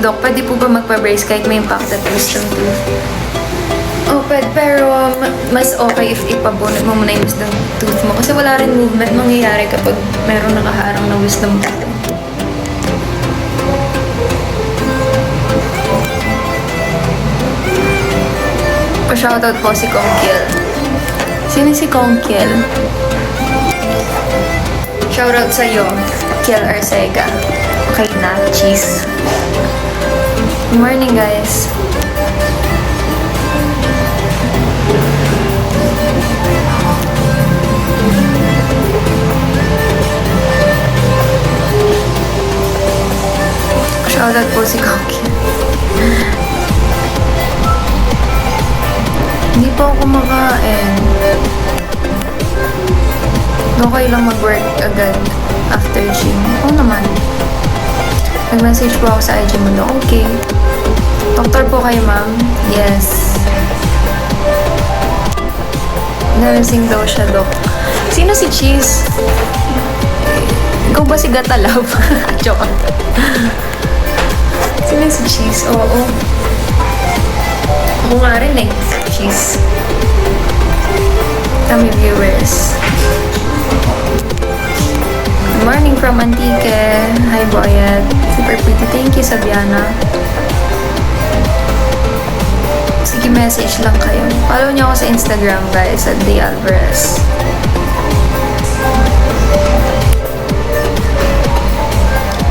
Dok, pwede po ba magpa-brace kahit may impacted wisdom tooth? Oh, pwede, pero mas okay if ipabunot mo muna yung wisdom tooth mo. Kasi wala rin movement mangyayari kapag meron nakaharang na wisdom tooth. Pa-shoutout po si Kong Kiel. Sino si Kong Kiel? Shoutout sa'yo, Kiel Arcega. Okay na, cheese. Good morning, guys. Shoutout po si Kong Kiel. Hindi po ako kumakain. Okay lang mag-work agad after gym. Oo naman. Nag-message po ako sa IG mo na, okay. Doktor po kayo, ma'am? Yes. Nalasing daw siya, Dok. Sino si Cheese? Ikaw ba si Gatalab? Joke. Sino si Cheese? Oo. Ako nga rin eh. Cheese. Kami viewers. Good morning from Antique. Hi, Boyet. Super pretty. Thank you, Sabiana. Sige, message lang kayo. Follow niyo ako sa Instagram, guys, at Day Alvarez.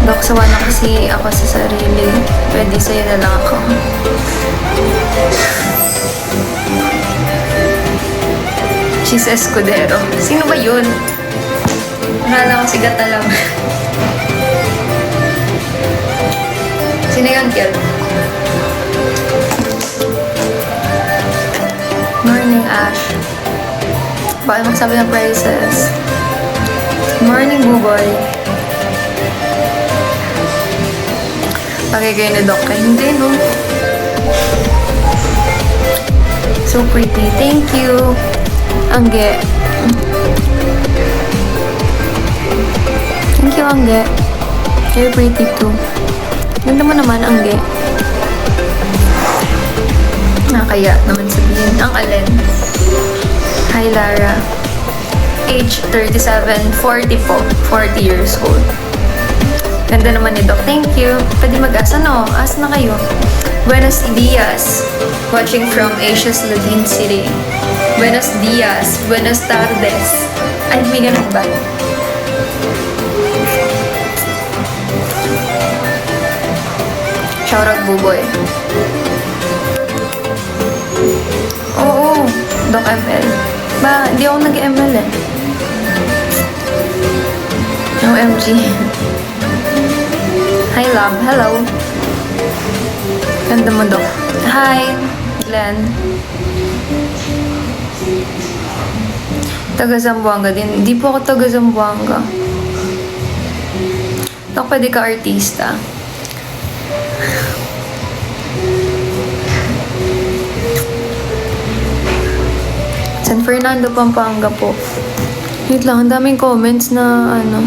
Dok, sawa na kasi ako sa sarili. Pwede sa'yo na lang ako. She's Escudero. Sino ba yun? Nakala ko si Gata lang. Sino yun, Kiel? Morning, Ash. Bakit magsabi ng prices? Morning, Buboy. Bagay kayo ni Doc. Hindi, no? So pretty. Thank you. Angge. Thank you, Angge. You're pretty too. Ganda mo naman, Angge. Nakaya naman sabihin. Ang alin. Hi, Lara. Age 37, 40 po. 40 years old. Ganda naman ni Doc. Thank you. Pwede mag-asa, no? Asa na kayo. Buenos dias. Watching from Asia's Ladin City. Buenos dias. Buenos tardes. Ay, may ganun ba? Shoutout, Buboy. Oo, Doc ML. Ba, hindi ako nag-ML eh. OMG. Hi, love. Hello. Ganda mo, Doc. Hi, Glenn. Taga Zamboanga din. Hindi po ako taga Zamboanga. Doc, pwede ka artista. San Fernando, Pampanga po. Wait lang, ang daming comments na ano.